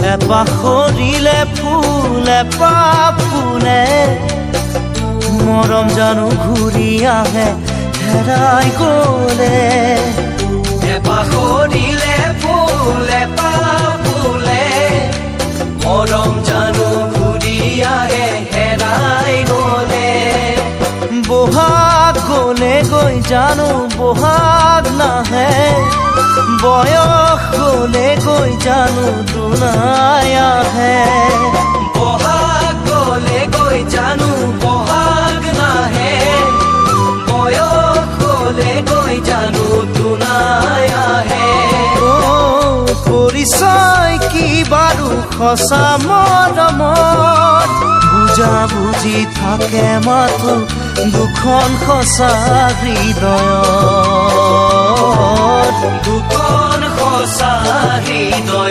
এপাহ সৰিলে ফুল এপাহ ফুলে মৰম জানো ঘূৰি আহে হেৰাই গ'লে এপাহ সৰিলে ফুল এপাহ ফুলে মৰম জানো ঘূৰি আহে হেৰাই গ'লে বহাগ গ'লে গৈ জানো বহাগ নাহে বয়স গ'লে গৈ জানো দুনাই আহে বহাগ গ'লে গৈ জানো বহাগ নাহে বয়স গ'লে গৈ জানো দুনাই আহে পৰিচয় কি বাৰু সঁচা মৰমত বুজা বুজি থাকে মাথো দুখন সঁচা হৃদয়ত দুখন সঁচা হৃদয়